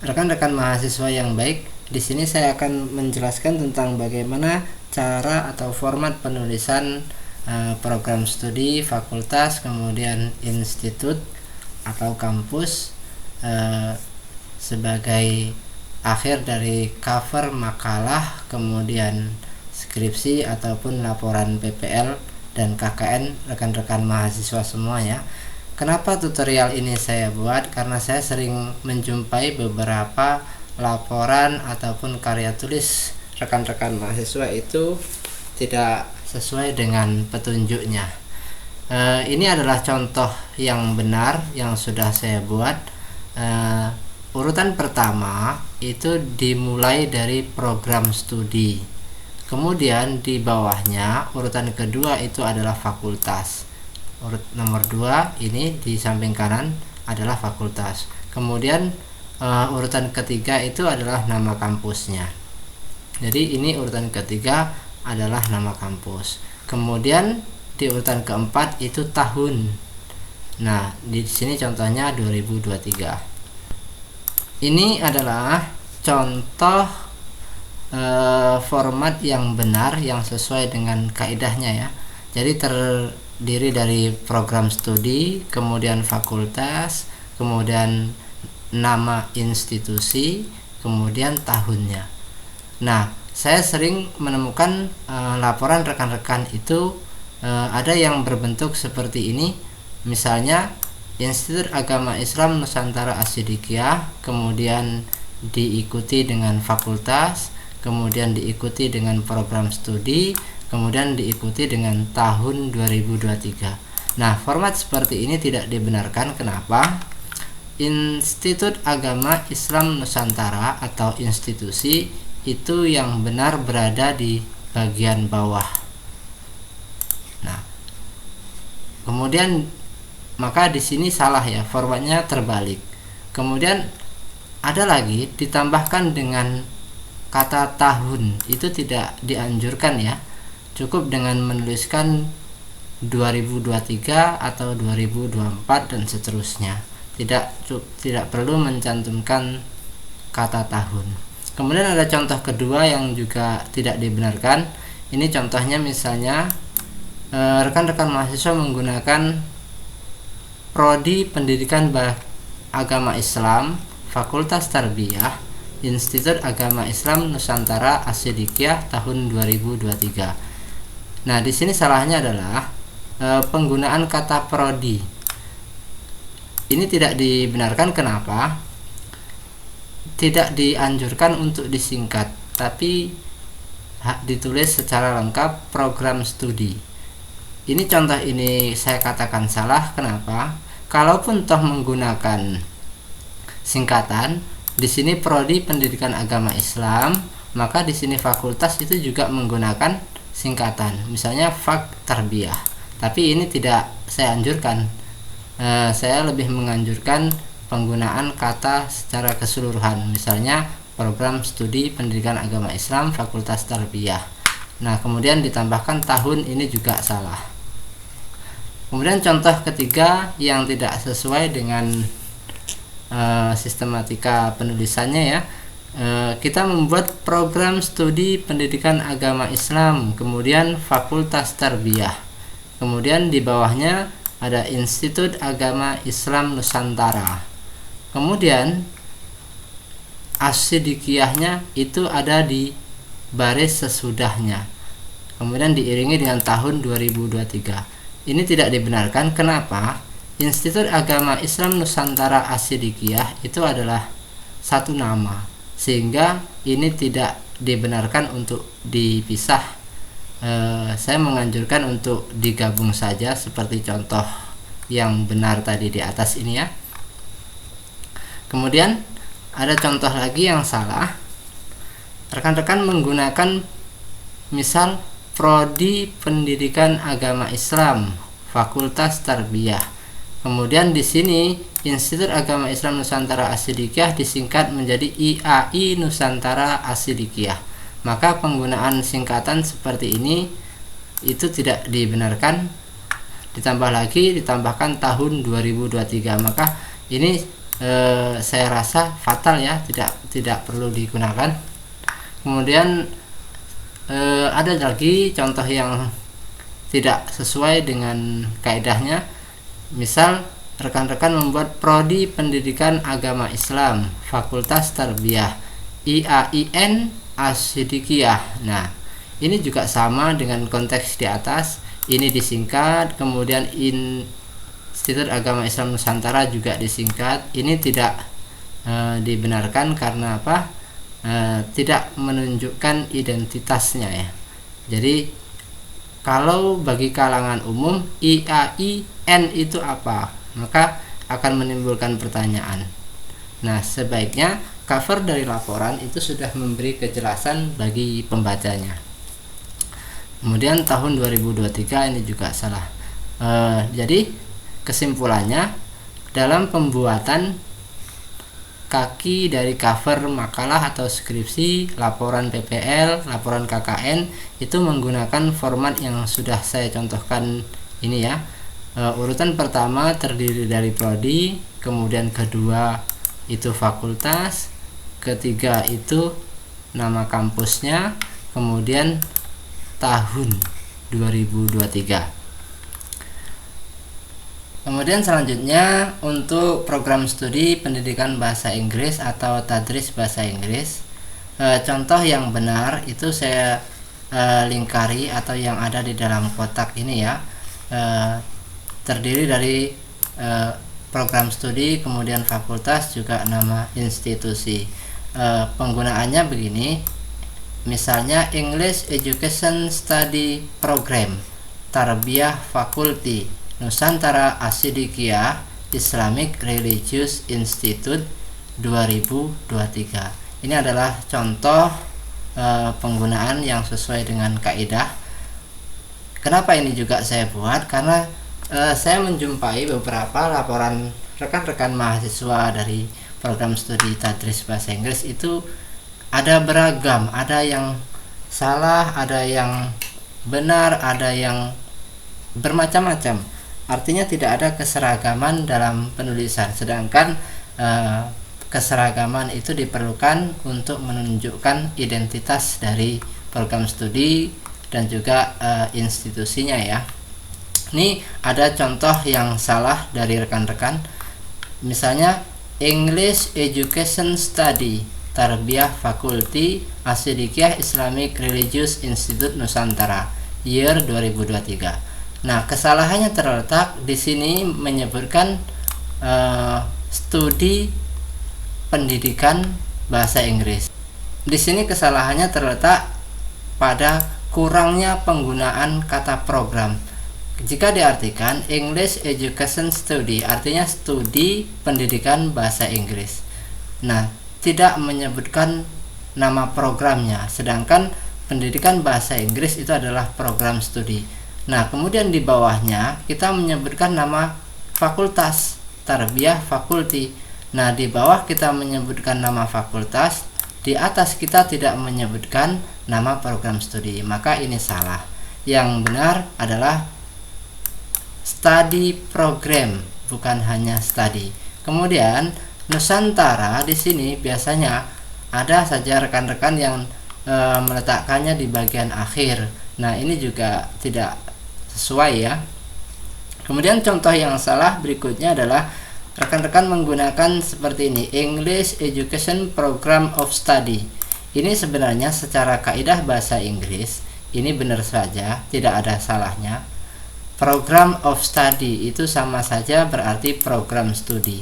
Rekan-rekan mahasiswa yang baik, di sini saya akan menjelaskan tentang bagaimana cara atau format penulisan program studi, fakultas, kemudian institut atau kampus sebagai akhir dari cover makalah, kemudian skripsi ataupun laporan PPL dan KKN rekan-rekan mahasiswa semuanya. Kenapa tutorial ini saya buat? Karena saya sering menjumpai beberapa laporan ataupun karya tulis rekan-rekan mahasiswa itu tidak sesuai dengan petunjuknya. Ini adalah contoh yang benar yang sudah saya buat. Urutan pertama itu dimulai dari program studi. Kemudian di bawahnya urutan kedua itu adalah fakultas. Urut nomor 2 ini di samping kanan adalah fakultas. Kemudian urutan ketiga itu adalah nama kampusnya. Jadi ini urutan ketiga adalah nama kampus. Kemudian di urutan keempat itu tahun. Nah, di sini contohnya 2023. Ini adalah contoh format yang benar yang sesuai dengan kaidahnya ya. Jadi terdiri dari program studi, kemudian fakultas, kemudian nama institusi, kemudian tahunnya. Nah, saya sering menemukan laporan rekan-rekan itu ada yang berbentuk seperti ini. Misalnya Institut Agama Islam Nusantara As-Siddiqiyah, kemudian diikuti dengan fakultas, kemudian diikuti dengan program studi, kemudian diikuti dengan tahun 2023. Nah, format seperti ini tidak dibenarkan. Kenapa? Institut Agama Islam Nusantara atau institusi itu yang benar berada di bagian bawah. Nah, kemudian maka di sini salah ya, formatnya terbalik. Kemudian ada lagi ditambahkan dengan kata tahun, itu tidak dianjurkan ya. Cukup dengan menuliskan 2023 atau 2024 dan seterusnya. Tidak perlu mencantumkan kata tahun. Kemudian ada contoh kedua yang juga tidak dibenarkan. Ini contohnya misalnya rekan-rekan mahasiswa menggunakan Prodi Pendidikan Agama Islam, Fakultas Tarbiyah, Institut Agama Islam Nusantara As-Siddiqiyah tahun 2023. Nah, di sini salahnya adalah penggunaan kata prodi. Ini tidak dibenarkan. Kenapa? Tidak dianjurkan untuk disingkat, tapi ditulis secara lengkap program studi. Ini contoh ini saya katakan salah. Kenapa? Kalaupun toh menggunakan singkatan, di sini Prodi Pendidikan Agama Islam, maka di sini fakultas itu juga menggunakan singkatan. Misalnya Fak Tarbiyah. Tapi ini tidak saya anjurkan. Saya lebih menganjurkan penggunaan kata secara keseluruhan. Misalnya program studi Pendidikan Agama Islam Fakultas Tarbiyah. Nah, kemudian ditambahkan tahun, ini juga salah. Kemudian contoh ketiga yang tidak sesuai dengan sistematika penulisannya ya. Kita membuat program studi Pendidikan Agama Islam, kemudian Fakultas Tarbiyah. Kemudian di bawahnya ada Institut Agama Islam Nusantara. Kemudian As-Siddiqiyahnya itu ada di baris sesudahnya. Kemudian diiringi dengan tahun 2023. Ini tidak dibenarkan. Kenapa? Institut Agama Islam Nusantara As-Siddiqiyah itu adalah satu nama, sehingga ini tidak dibenarkan untuk dipisah. Saya menganjurkan untuk digabung saja seperti contoh yang benar tadi di atas ini ya. Kemudian ada contoh lagi yang salah. Rekan-rekan menggunakan misal Prodi Pendidikan Agama Islam Fakultas Tarbiyah. Kemudian di sini Institut Agama Islam Nusantara As-Siddiqiyah disingkat menjadi IAI Nusantara As-Siddiqiyah. Maka penggunaan singkatan seperti ini itu tidak dibenarkan. Ditambahkan tahun 2023. Maka ini saya rasa fatal ya, tidak perlu digunakan. Kemudian ada lagi contoh yang tidak sesuai dengan kaidahnya. Misal rekan-rekan membuat prodi pendidikan agama Islam Fakultas Tarbiyah IAIN Asyidikiyah. Nah, ini juga sama dengan konteks di atas. Ini disingkat, kemudian Institut Agama Islam Nusantara juga disingkat. Ini tidak dibenarkan karena apa? Tidak menunjukkan identitasnya ya. Jadi kalau bagi kalangan umum IAIN itu apa? Maka akan menimbulkan pertanyaan. Nah, sebaiknya cover dari laporan itu sudah memberi kejelasan bagi pembacanya. Kemudian tahun 2023 ini juga salah. Jadi kesimpulannya, dalam pembuatan kaki dari cover makalah atau skripsi, laporan PPL, laporan KKN itu menggunakan format yang sudah saya contohkan ini ya. Urutan pertama terdiri dari prodi, kemudian kedua itu fakultas, ketiga itu nama kampusnya, kemudian tahun 2023. Kemudian selanjutnya untuk program studi pendidikan bahasa Inggris atau tadris bahasa Inggris, contoh yang benar itu saya lingkari atau yang ada di dalam kotak ini ya, terdiri dari program studi, kemudian fakultas, juga nama institusi. Penggunaannya begini, misalnya English Education Study Program Tarbiyah Fakulti Nusantara Asyidikiyah Islamic Religious Institute 2023. Ini adalah contoh penggunaan yang sesuai dengan kaidah. Kenapa ini juga saya buat? Karena saya menjumpai beberapa laporan rekan-rekan mahasiswa dari program studi tadris bahasa Inggris itu ada beragam, ada yang salah, ada yang benar, ada yang bermacam-macam. Artinya tidak ada keseragaman dalam penulisan, sedangkan keseragaman itu diperlukan untuk menunjukkan identitas dari program studi dan juga institusinya ya. Ini ada contoh yang salah dari rekan-rekan, misalnya English Education Study Tarbiyah Fakulti Asyidikiyah Islamic Religious Institute Nusantara year 2023. Nah, kesalahannya terletak di sini menyebutkan studi pendidikan bahasa Inggris. Di sini kesalahannya terletak pada kurangnya penggunaan kata program. Jika diartikan English Education Study, artinya studi pendidikan bahasa Inggris. Nah, tidak menyebutkan nama programnya, sedangkan pendidikan bahasa Inggris itu adalah program studi. Nah, kemudian di bawahnya kita menyebutkan nama fakultas, Tarbiyah Fakulti. Nah, di bawah kita menyebutkan nama fakultas, di atas kita tidak menyebutkan nama program studi. Maka ini salah. Yang benar adalah study program, bukan hanya study. Kemudian Nusantara di sini biasanya ada saja rekan-rekan yang meletakkannya di bagian akhir. Nah, ini juga tidak sesuai ya. Kemudian contoh yang salah berikutnya adalah rekan-rekan menggunakan seperti ini, English Education Program of Study. Ini sebenarnya secara kaidah bahasa Inggris ini benar saja, tidak ada salahnya. Program of study itu sama saja berarti program studi,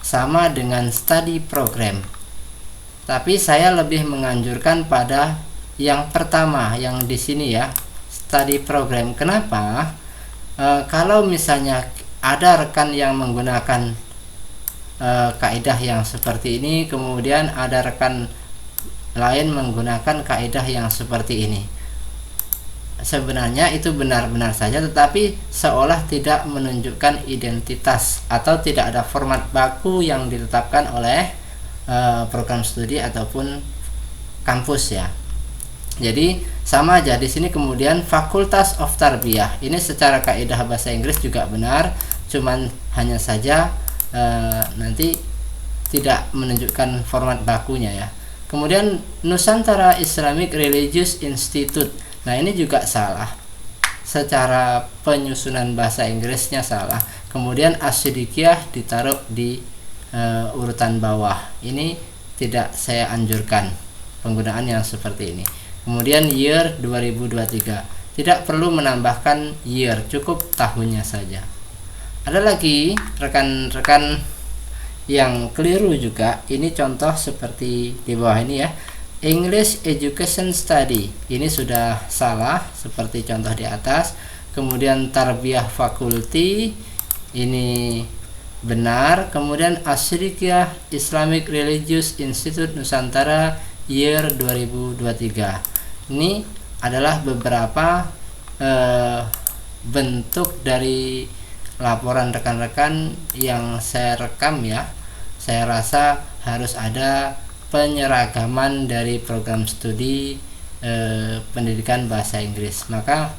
sama dengan study program. Tapi saya lebih menganjurkan pada yang pertama, yang di sini ya, study program. Kenapa? Kalau misalnya ada rekan yang menggunakan kaidah yang seperti ini, kemudian ada rekan lain menggunakan kaidah yang seperti ini, sebenarnya itu benar-benar saja, tetapi seolah tidak menunjukkan identitas atau tidak ada format baku yang ditetapkan oleh program studi ataupun kampus ya. Jadi sama aja di sini. Kemudian Fakultas of Tarbiyah ini secara kaidah bahasa Inggris juga benar, cuman hanya saja nanti tidak menunjukkan format bakunya ya. Kemudian Nusantara Islamic Religious Institute, nah ini juga salah, secara penyusunan bahasa Inggrisnya salah. Kemudian As-Siddiqiyah ditaruh di urutan bawah, ini tidak saya anjurkan penggunaan yang seperti ini. Kemudian year 2023, tidak perlu menambahkan year, cukup tahunnya saja. Ada lagi rekan-rekan yang keliru juga, ini contoh seperti di bawah ini ya, English Education Study, ini sudah salah seperti contoh di atas. Kemudian Tarbiyah Fakulti, ini benar. Kemudian As-Siddiqiyah Islamic Religious Institute Nusantara year 2023, ini adalah beberapa bentuk dari laporan rekan-rekan yang saya rekam ya. Saya rasa harus ada penyeragaman dari program studi pendidikan bahasa Inggris. Maka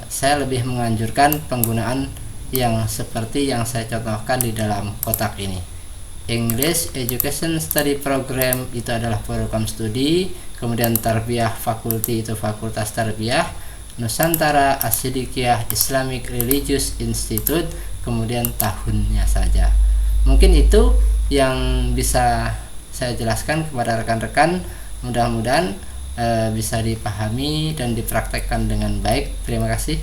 saya lebih menganjurkan penggunaan yang seperti yang saya contohkan di dalam kotak ini. English Education Study Program itu adalah program studi, kemudian Tarbiyah Fakulti itu fakultas tarbiyah, Nusantara As-Siddiqiyah Islamic Religious Institute, kemudian tahunnya saja. Mungkin itu yang bisa saya jelaskan kepada rekan-rekan, mudah-mudahan bisa dipahami dan dipraktekkan dengan baik. Terima kasih.